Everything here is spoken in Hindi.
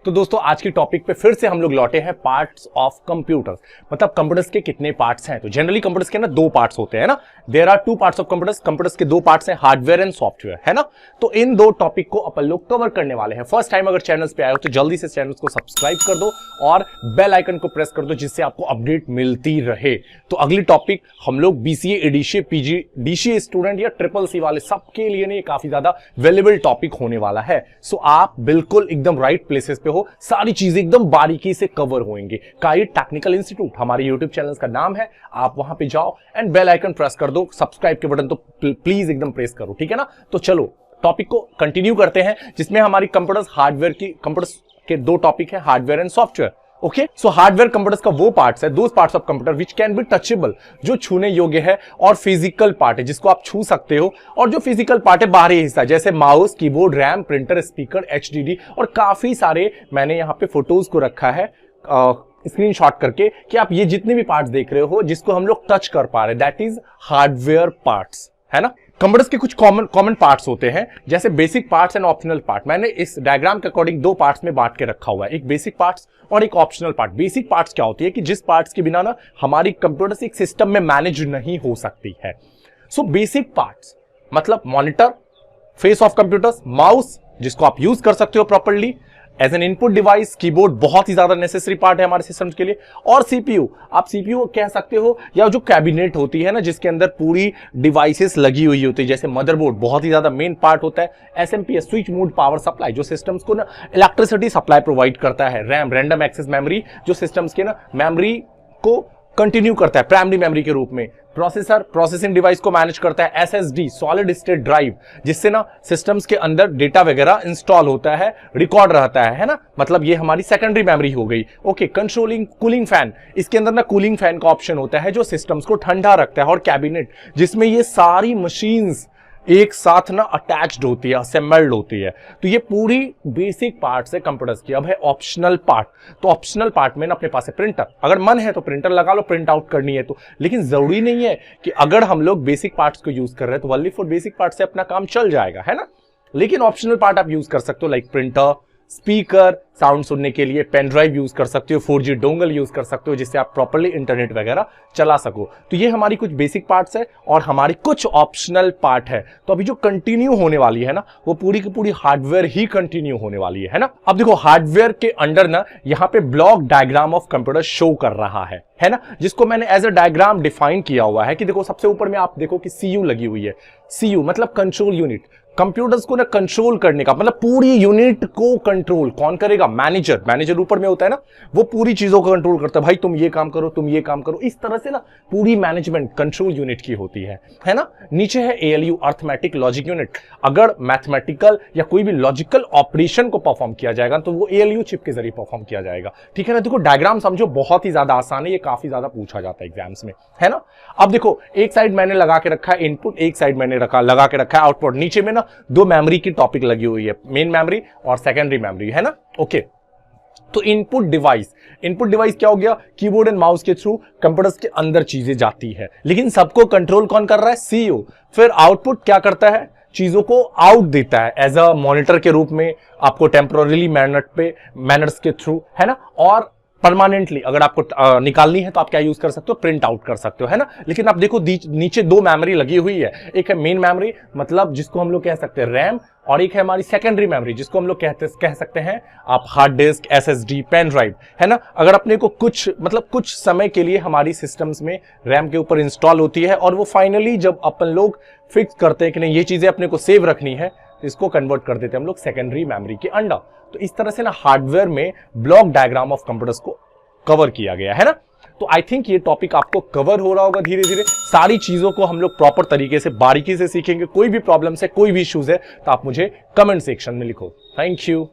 तो दोस्तों आज की टॉपिक पे फिर से हम लोग लौटे हैं पार्ट्स ऑफ कंप्यूटर्स। मतलब कंप्यूटर्स के कितने पार्ट्स हैं। तो जनरली कंप्यूटर्स के ना दो पार्ट्स होते हैं ना। There are two parts of computers. Computers के दो पार्ट्स हैं, हार्डवेयर एंड सॉफ्टवेयर, है ना। तो इन दो टॉपिक को अपन लोग कवर करने वाले हैं। फर्स्ट टाइम अगर चैनल्स पे आए हो तो जल्दी से चैनल्स को सब्सक्राइब कर दो और बेल आइकन को प्रेस कर दो, जिससे आपको अपडेट मिलती रहे। तो अगली टॉपिक हम लोग BCA, ADCA, PG, DCA student या ट्रिपल सी वाले सबके लिए नहीं, काफी ज्यादा वैल्यूएबल टॉपिक होने वाला है। सो आप बिल्कुल एकदम राइट प्लेसेस पे हो, सारी चीजें एकदम बारीकी से कवर होंगे। काइट टेक्निकल इंस्टीट्यूट हमारे यूट्यूब चैनल का नाम है, आप वहां पे जाओ एंड बेल आइकन प्रेस कर दो। सब्सक्राइब के बटन तो प्लीज एकदम प्रेस करो, ठीक है ना। तो चलो टॉपिक को कंटिन्यू करते हैं, जिसमें हमारी कंप्यूटर्स हार्डवेयर की, कंप्यूटर्स के दो टॉपिक है, hardware and software. Okay, so hardware computers का वो पार्ट्स है, those parts of computer which can be touchable, जो छूने योग्य है, और फिजिकल पार्ट है जिसको आप छू सकते हो, और जो फिजिकल पार्ट है बाहरी हिस्सा, जैसे mouse, keyboard, RAM, printer, speaker, HDD और काफी सारे। मैंने यहाँ पे फोटोज को रखा है स्क्रीनशॉट करके कि आप ये जितने भी पार्ट्स देख रहे हो जिसको हम लोग टच कर पा रहे हैं, दैट इज हार्डवेयर पार्ट्स, है ना। कंप्यूटर्स के कुछ कॉमन पार्ट्स होते हैं, जैसे basic parts and optional part. मैंने इस डायग्राम के अकॉर्डिंग दो पार्ट्स में बांट के रखा हुआ है, एक बेसिक पार्ट्स और एक ऑप्शनल पार्ट। बेसिक पार्ट्स क्या होती है कि जिस पार्ट्स के बिना ना हमारी कंप्यूटर्स एक सिस्टम में मैनेज नहीं हो सकती है। सो बेसिक पार्ट्स मतलब monitor, face of computers, mouse जिसको आप यूज कर सकते हो properly as an input device, keyboard बहुत ही ज्यादा नेसेसरी पार्ट है हमारे सिस्टम्स के लिए, और सीपीयू, आप सीपीयू कह सकते हो, या जो कैबिनेट होती है ना जिसके अंदर पूरी डिवाइसेस लगी हुई होती है, जैसे मदरबोर्ड बहुत ही ज्यादा मेन पार्ट होता है, SMPS switch mode power supply जो सिस्टम्स को ना इलेक्ट्रिसिटी सप्लाई प्रोवाइड करता है, रैम रैंडम एक्सेस मेमोरी जो सिस्टम्स के ना मेमोरी को कंटिन्यू करता है प्राइमरी मेमोरी के रूप में, प्रोसेसर प्रोसेसिंग डिवाइस को मैनेज करता है, एसएसडी सॉलिड स्टेट ड्राइव जिससे ना सिस्टम्स के अंदर डेटा वगैरह इंस्टॉल होता है, रिकॉर्ड रहता है ना। मतलब ये हमारी सेकेंडरी मेमोरी हो गई। ओके, कंट्रोलिंग कूलिंग फैन, इसके अंदर ना कूलिंग फैन का ऑप्शन होता है जो सिस्टम्स को ठंडा रखता है, और कैबिनेट जिसमें ये सारी मशीन्स एक साथ ना अटैच्ड होती है, असेंबल्ड होती है। तो ये पूरी बेसिक पार्ट्स है कंप्यूटर्स की। अब है ऑप्शनल पार्ट। तो ऑप्शनल पार्ट में ना अपने पास है प्रिंटर, अगर मन है तो प्रिंटर लगा लो, प्रिंट आउट करनी है तो। लेकिन जरूरी नहीं है कि अगर हम लोग बेसिक पार्ट्स को यूज कर रहे हैं तो वनली फॉर बेसिक पार्ट से अपना काम चल जाएगा, है ना। लेकिन ऑप्शनल पार्ट आप यूज कर सकते हो, लाइक प्रिंटर, स्पीकर, साउंड सुनने के लिए पेन ड्राइव यूज कर सकते हो, 4G डोंगल यूज कर सकते हो जिससे आप प्रॉपर्ली इंटरनेट वगैरह चला सको। तो ये हमारी कुछ बेसिक पार्ट्स है और हमारी कुछ ऑप्शनल पार्ट है। तो अभी जो कंटिन्यू होने वाली है ना वो पूरी की पूरी हार्डवेयर ही कंटिन्यू होने वाली है ना। अब देखो हार्डवेयर के अंडर ना यहाँ पे block diagram of computer show कर रहा है ना, जिसको मैंने एज अ डायग्राम डिफाइन किया हुआ है कि देखो सबसे ऊपर में आप देखो कि सीयू लगी हुई है। सीयू मतलब कंट्रोल यूनिट, कंप्यूटर्स को ना कंट्रोल करने का, मतलब पूरी यूनिट को कंट्रोल कौन करेगा? मैनेजर। मैनेजर ऊपर में होता है ना, वो पूरी चीजों को कंट्रोल करता है, भाई तुम ये काम करो, तुम ये काम करो। इस तरह से ना पूरी मैनेजमेंट कंट्रोल यूनिट की होती है ना। नीचे है एएलयू, अर्थमेटिक लॉजिक यूनिट। अगर मैथमेटिकल या कोई भी लॉजिकल ऑपरेशन को परफॉर्म किया जाएगा तो वो एएलयू चिप के जरिए परफॉर्म किया जाएगा, ठीक है ना। देखो डायग्राम समझो, बहुत ही ज्यादा आसान है, ये काफी ज्यादा पूछा जाता है एग्जाम्स में, है ना। अब देखो एक साइड मैंने लगा के रखा है इनपुट, एक साइड मैंने लगा के रखा है आउटपुट। नीचे में ना दो मेमोरी की टॉपिक लगी हुई है, मेन मेमोरी और सेकेंडरी मेमोरी, है ना। ओके, तो इनपुट डिवाइस, इनपुट डिवाइस क्या हो गया? कीबोर्ड एंड माउस के थ्रू कंप्यूटर्स के अंदर चीजें जाती है, लेकिन सबको कंट्रोल कौन कर रहा है? सीयू। फिर आउटपुट क्या करता है? चीजों को आउट देता है एज अ मॉनिटर के रूप में आपको टेम्पोररीली मैनर्स के थ्रू, है ना। और परमानेंटली अगर आपको निकालनी है तो आप क्या यूज कर सकते हो? प्रिंट आउट कर सकते हो, है ना। लेकिन आप देखो नीचे दो मेमोरी लगी हुई है, एक है मेन मेमोरी मतलब जिसको हम लोग कह सकते हैं रैम, और एक है हमारी सेकेंडरी मेमोरी जिसको हम लोग कह सकते हैं आप hard disk, SSD, pen drive, है ना। अगर अपने को कुछ समय के लिए हमारी सिस्टम्स में रैम के ऊपर इंस्टॉल होती है और वो फाइनली जब अपन लोग फिक्स करते हैं कि नहीं ये चीजें अपने को सेव रखनी है, इसको कन्वर्ट कर देते हैं हम लोग सेकेंडरी मेमोरी के अंडर। तो इस तरह से ना हार्डवेयर में ब्लॉक डायग्राम ऑफ कंप्यूटर्स को कवर किया गया है ना। तो आई थिंक ये टॉपिक आपको कवर हो रहा होगा धीरे धीरे। सारी चीजों को हम लोग प्रॉपर तरीके से बारीकी से सीखेंगे। कोई भी प्रॉब्लम्स है, कोई भी इश्यूज है तो आप मुझे कमेंट सेक्शन में लिखो। Thank you.